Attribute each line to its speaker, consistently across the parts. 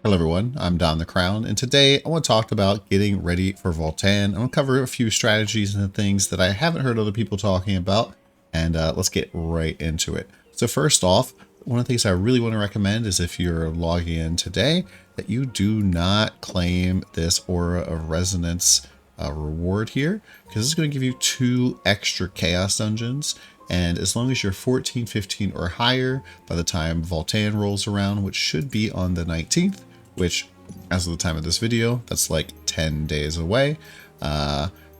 Speaker 1: Hello everyone, I'm DonTheCrown, and today I want to talk about getting ready for Valtan. I'm going to cover a few strategies and things that I haven't heard other people talking about, and let's get right into it. So first off, one of the things I really want to recommend is if you're logging in today, that you do not claim this Aura of Resonance reward here, because it's going to give you 2 extra Chaos Dungeons. And as long as you're 14, 15, or higher by the time Valtan rolls around, which should be on the 19th, which as of the time of this video, that's like 10 days away.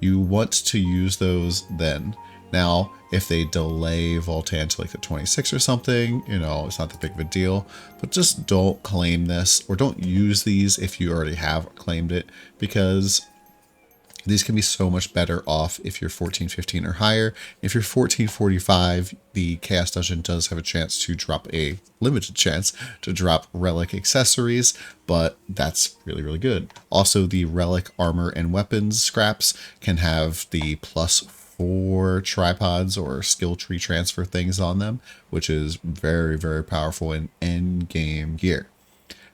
Speaker 1: You want to use those then. Now, if they delay Valtan to like the 26th or something, you know, it's not that big of a deal, but just don't claim this or don't use these if you already have claimed it, because these can be so much better off if you're 14, 15 or higher. If you're 14, 45, the Chaos Dungeon does have a chance to drop a limited chance to drop relic accessories, but that's really, really good. Also, the relic armor and weapons scraps can have the +4 tripods or skill tree transfer things on them, which is very, very powerful in end game gear.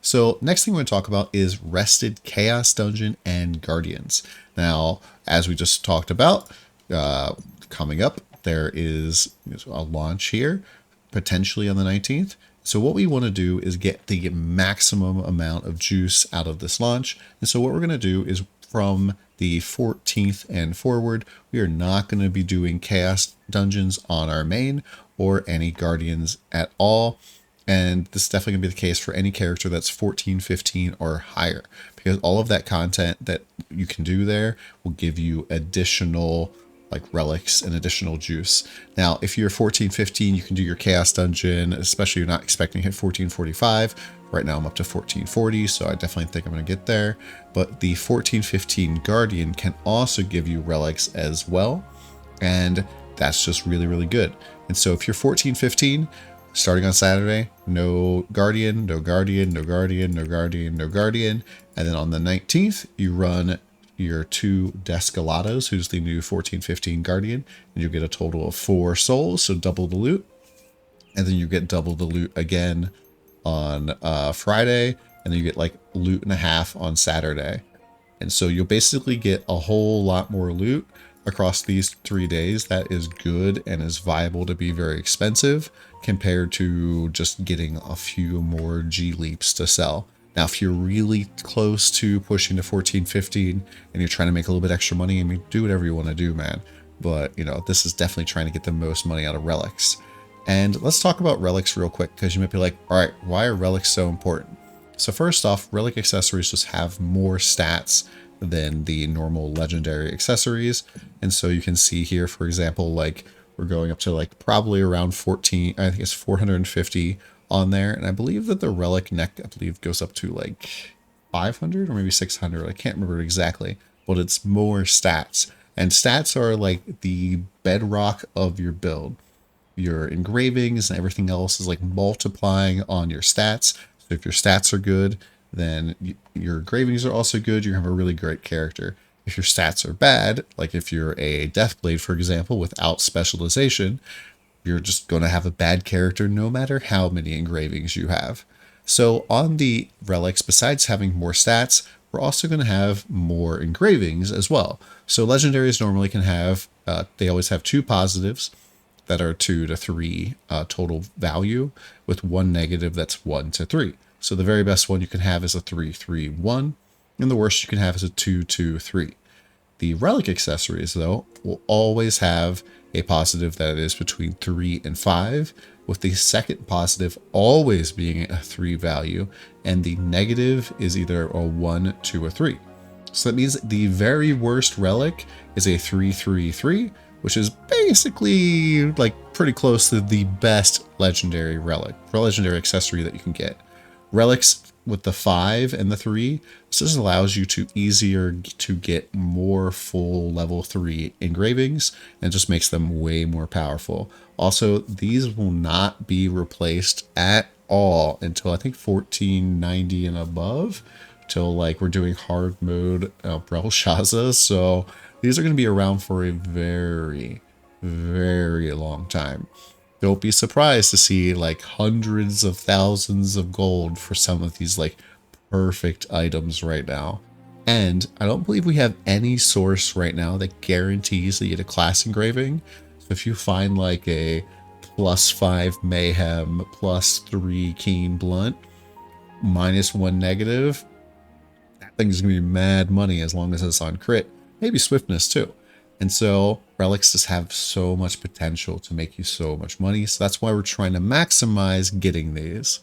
Speaker 1: So next thing we're going to talk about is Rested Chaos Dungeon and Guardians. Now, as we just talked about, coming up, there is a launch here, potentially on the 19th. So what we want to do is get the maximum amount of juice out of this launch. And so what we're going to do is from the 14th and forward, we are not going to be doing Chaos Dungeons on our main or any Guardians at all. And this is definitely going to be the case for any character that's 14, 15, or higher, because all of that content that you can do there will give you additional like relics and additional juice. Now, if you're 14, 15, you can do your Chaos Dungeon, especially if you're not expecting to hit 1445. Right now I'm up to 1440, so I definitely think I'm going to get there. But the 14, 15 Guardian can also give you relics as well. And that's just really, really good. And so if you're 14, 15, starting on Saturday, no Guardian, no Guardian, no Guardian, no Guardian, no Guardian. And then on the 19th, you run your 2 Descalados, who's the new 14-15 Guardian, and you'll get a total of 4 souls, so double the loot. And then you get double the loot again on Friday, and then you get like loot and a half on Saturday. And so you'll basically get a whole lot more loot across these 3 days. That is good and is viable to be very expensive compared to just getting a few more G leaps to sell. Now, if you're really close to pushing to 14, 15 and you're trying to make a little bit extra money, I mean, do whatever you want to do, man. But, you know, this is definitely trying to get the most money out of relics. And let's talk about relics real quick, because you might be like, all right, why are relics so important? So first off, relic accessories just have more stats than the normal legendary accessories. And so you can see here, for example, like we're going up to like probably around 14, I think it's 450 on there. And I believe that the relic neck, I believe, goes up to like 500 or maybe 600. I can't remember exactly, but it's more stats. And stats are like the bedrock of your build. Your engravings and everything else is like multiplying on your stats. So if your stats are good, then your engravings are also good. You have a really great character. If your stats are bad, like if you're a Deathblade, for example, without specialization, you're just going to have a bad character no matter how many engravings you have. So on the relics, besides having more stats, we're also going to have more engravings as well. So legendaries normally can have, they always have 2 positives that are 2 to 3 total value, with 1 negative that's 1 to 3. So the very best one you can have is a 3-3-1, and the worst you can have is a 2-2-3. The relic accessories, though, will always have a positive that is between 3 and 5, with the second positive always being a 3 value, and the negative is either a 1, 2, or 3. So that means the very worst relic is a 3-3-3, which is basically like pretty close to the best legendary relic, or legendary accessory that you can get. Relics with the 5 and the 3, this just allows you to easier to get more full level 3 engravings and just makes them way more powerful. Also, these will not be replaced at all until I think 1490 and above, till like we're doing hard mode Brelshaza. So these are going to be around for a very, very long time. Don't be surprised to see like hundreds of thousands of gold for some of these like perfect items right now. And I don't believe we have any source right now that guarantees that you get a class engraving. So if you find like a +5 mayhem, +3 keen blunt, -1 negative, that thing's gonna be mad money as long as it's on crit, maybe swiftness too. And so relics just have so much potential to make you so much money. So that's why we're trying to maximize getting these.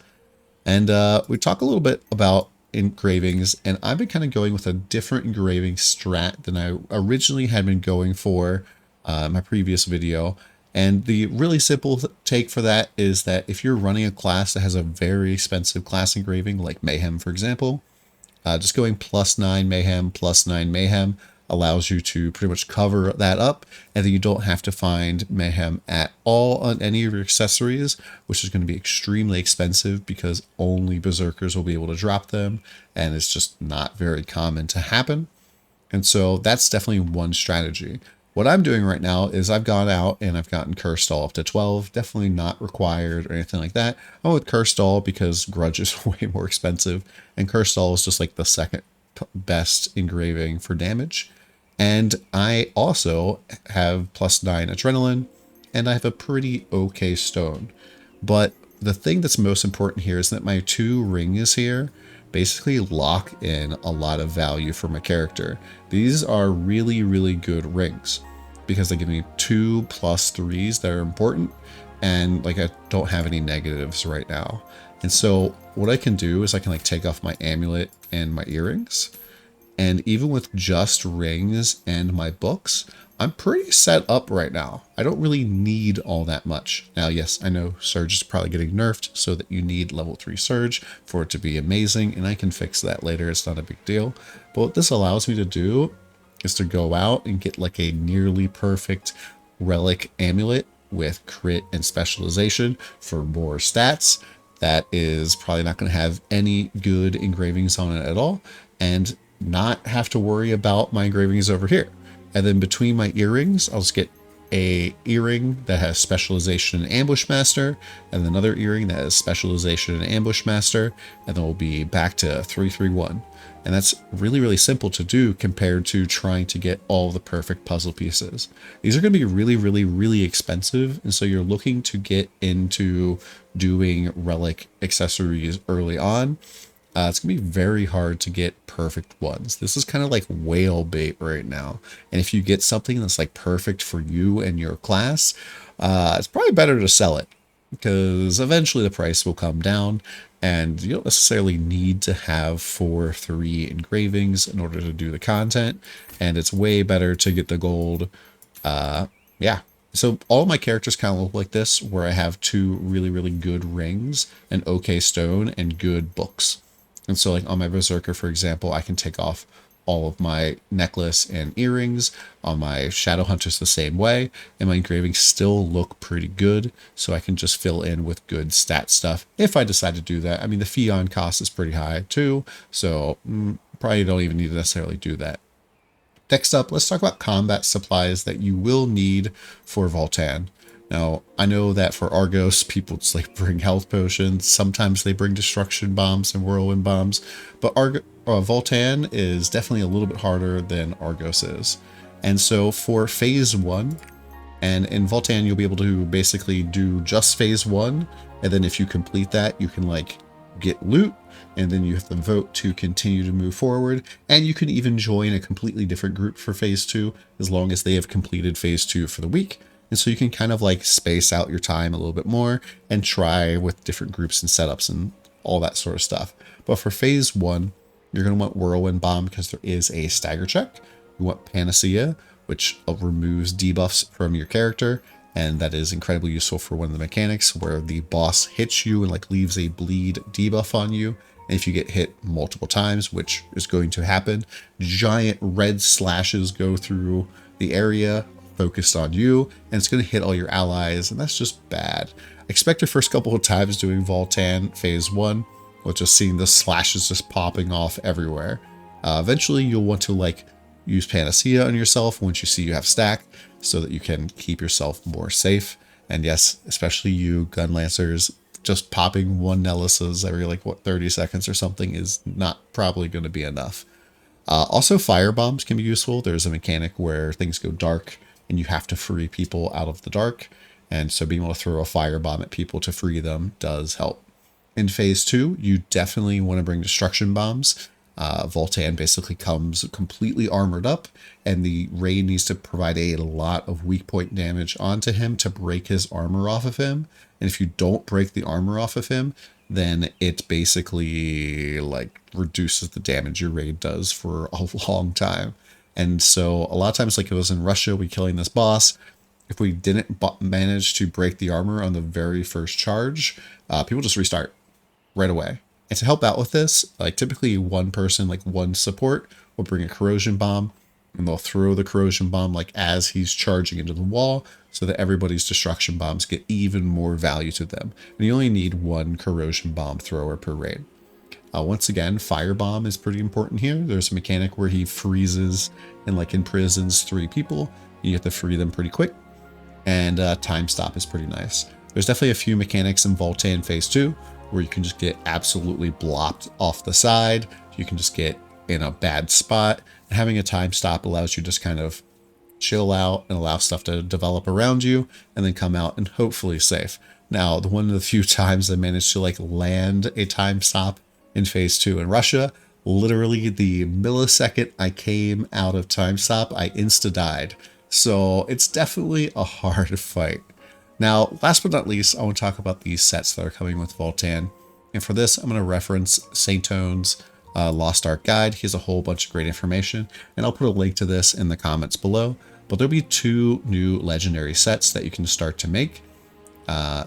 Speaker 1: And we talk a little bit about engravings, and I've been kind of going with a different engraving strat than I originally had been going for in my previous video. And the really simple take for that is that if you're running a class that has a very expensive class engraving, like Mayhem, for example, just going +9 Mayhem, +9 Mayhem allows you to pretty much cover that up, and then you don't have to find Mayhem at all on any of your accessories, which is going to be extremely expensive because only Berserkers will be able to drop them, and it's just not very common to happen. And so that's definitely one strategy. What I'm doing right now is I've gone out and I've gotten Cursed All up to 12, definitely not required or anything like that. I'm with Cursed All because Grudge is way more expensive, and Cursed All is just like the second best engraving for damage. And I also have +9 adrenaline, and I have a pretty okay stone. But the thing that's most important here is that my 2 rings here basically lock in a lot of value for my character. These are really, really good rings because they give me 2 +3s that are important, and like I don't have any negatives right now. And so what I can do is I can like take off my amulet and my earrings. And even with just rings and my books, I'm pretty set up right now. I don't really need all that much. Now, yes, I know Surge is probably getting nerfed so that you need level 3 Surge for it to be amazing, and I can fix that later. It's not a big deal. But what this allows me to do is to go out and get like a nearly perfect relic amulet with crit and specialization for more stats. That is probably not going to have any good engravings on it at all, and not have to worry about my engravings over here. And then between my earrings, I'll just get a earring that has specialization in Ambush Master, and another earring that has specialization in Ambush Master, and then we'll be back to 331. And that's really, really simple to do compared to trying to get all the perfect puzzle pieces. These are going to be really, really, really expensive, and so you're looking to get into doing relic accessories early on. It's going to be very hard to get perfect ones. This is kind of like whale bait right now. And if you get something that's like perfect for you and your class, it's probably better to sell it because eventually the price will come down, and you don't necessarily need to have 3 engravings in order to do the content. And it's way better to get the gold. Yeah. So all my characters kind of look like this, where I have 2 really, really good rings, an okay stone, and good books. And so like on my Berserker, for example, I can take off all of my necklace and earrings. On my Shadow Hunters the same way, and my engravings still look pretty good, so I can just fill in with good stat stuff if I decide to do that. I mean, the Fion cost is pretty high too, so probably don't even need to necessarily do that. Next up, let's talk about combat supplies that you will need for Valtan. Now, I know that for Argos, people just like bring health potions. Sometimes they bring destruction bombs and whirlwind bombs, but Valtan is definitely a little bit harder than Argos is. And so for phase 1, and in Valtan, you'll be able to basically do just phase 1. And then if you complete that, you can like get loot, and then you have to vote to continue to move forward. And you can even join a completely different group for phase 2, as long as they have completed phase 2 for the week. And so you can kind of like space out your time a little bit more and try with different groups and setups and all that sort of stuff. But for phase 1, you're going to want Whirlwind Bomb because there is a stagger check. You want Panacea, which removes debuffs from your character. And that is incredibly useful for one of the mechanics where the boss hits you and like leaves a bleed debuff on you. And if you get hit multiple times, which is going to happen, giant red slashes go through the area focused on you, and it's going to hit all your allies, and that's just bad. Expect your first couple of times doing Valtan phase 1, with just seeing the slashes just popping off everywhere. Eventually you'll want to like use Panacea on yourself once you see you have stack, so that you can keep yourself more safe. And yes, especially you gun lancers, just popping one Nelis's every like what 30 seconds or something is not probably going to be enough. Also, fire bombs can be useful. There's a mechanic where things go dark and you have to free people out of the dark. And so being able to throw a fire bomb at people to free them does help. In phase 2, you definitely want to bring destruction bombs. Valtan basically comes completely armored up, and the raid needs to provide a lot of weak point damage onto him to break his armor off of him. And if you don't break the armor off of him, then it basically like reduces the damage your raid does for a long time. And so a lot of times, like if it was in Russia, we killing this boss, if we didn't manage to break the armor on the very first charge, people just restart right away. And to help out with this, like typically one person, like one support, will bring a corrosion bomb, and they'll throw the corrosion bomb like as he's charging into the wall, so that everybody's destruction bombs get even more value to them. And you only need one corrosion bomb thrower per raid. Once again, firebomb is pretty important here. There's a mechanic where he freezes and like imprisons 3 people. You have to free them pretty quick. And time stop is pretty nice. There's definitely a few mechanics in Valtan Phase 2 where you can just get absolutely blopped off the side. You can just get in a bad spot. And having a time stop allows you to just kind of chill out and allow stuff to develop around you and then come out and hopefully safe. Now, one of the few times I managed to like land a time stop in Phase 2 in Russia, literally the millisecond I came out of time stop, I insta-died. So it's definitely a hard fight. Now, last but not least, I want to talk about these sets that are coming with Valtan. And for this, I'm going to reference Saintone's Lost Ark guide. He has a whole bunch of great information, and I'll put a link to this in the comments below. But there'll be 2 new legendary sets that you can start to make.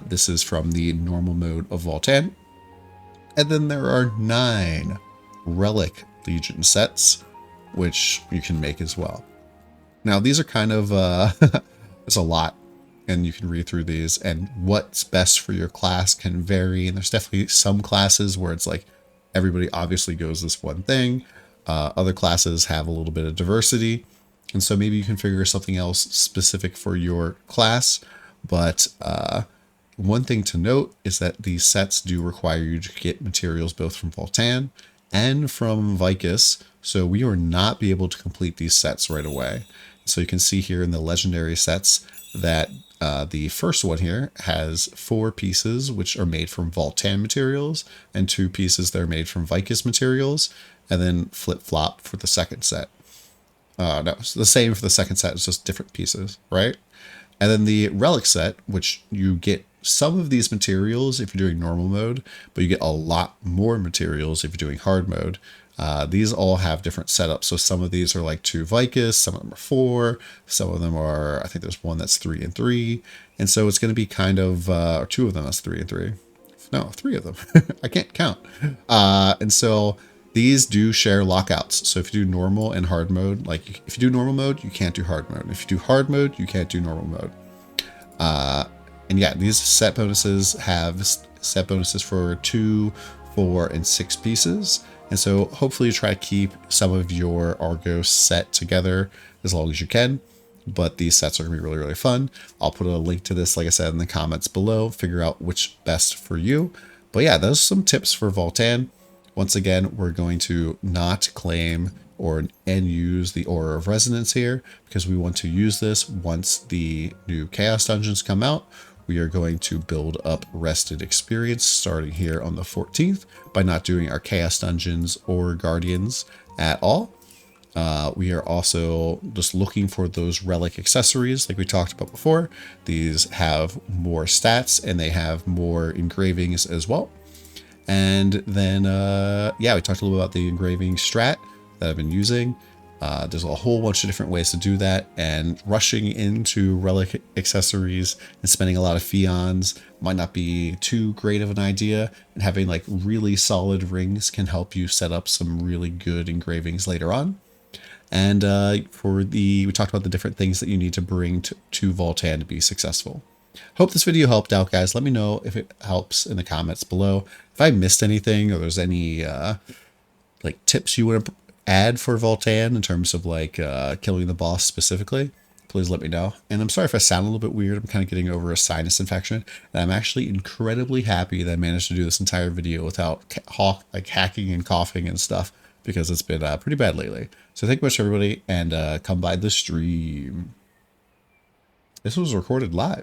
Speaker 1: This is from the normal mode of Valtan. And then there are 9 Relic Legion sets, which you can make as well. Now, these are kind of, there's a lot, and you can read through these, and what's best for your class can vary. And there's definitely some classes where it's like everybody obviously goes this one thing. Other classes have a little bit of diversity. And so maybe you can figure something else specific for your class. But one thing to note is that these sets do require you to get materials both from Valtan and from Vicus. So we will not be able to complete these sets right away. So you can see here in the legendary sets that the first one here has 4 pieces which are made from Valtan materials and 2 pieces that are made from Vicus materials, and then flip-flop for the second set. No, it's the same for the second set, it's just different pieces, right? And then the Relic set, which you get some of these materials if you're doing normal mode, but you get a lot more materials if you're doing hard mode. These all have different setups. So some of these are like 2 Vicus, some of them are 4, some of them are, I think there's one that's 3 and 3. And so it's going to be kind of, or 2 of them that's 3 and 3. No, 3 of them. I can't count. And so these do share lockouts. So if you do normal and hard mode, like if you do normal mode, you can't do hard mode. If you do hard mode, you can't do normal mode. And yeah, these set bonuses have set bonuses for 2, 4, and 6 pieces. And so hopefully you try to keep some of your Argos set together as long as you can. But these sets are going to be really, really fun. I'll put a link to this, like I said, in the comments below. Figure out which best for you. But yeah, those are some tips for Valtan. Once again, we're going to not claim and use the Aura of Resonance here, because we want to use this once the new Chaos Dungeons come out. We are going to build up Rested Experience starting here on the 14th by not doing our Chaos Dungeons or Guardians at all. We are also just looking for those relic accessories like we talked about before. These have more stats and they have more engravings as well. And then, yeah, we talked a little about the engraving strat that I've been using. There's a whole bunch of different ways to do that, and rushing into relic accessories and spending a lot of fions might not be too great of an idea, and having like really solid rings can help you set up some really good engravings later on. And we talked about the different things that you need to bring to Valtan to be successful. Hope this video helped out, guys. Let me know if it helps in the comments below. If I missed anything or there's any like tips you want to add for Valtan in terms of like killing the boss specifically, please let me know. And I'm sorry if I sound a little bit weird. I'm kind of getting over a sinus infection. And I'm actually incredibly happy that I managed to do this entire video without hacking and coughing and stuff, because it's been pretty bad lately. So thank you much, everybody, and come by the stream. This was recorded live.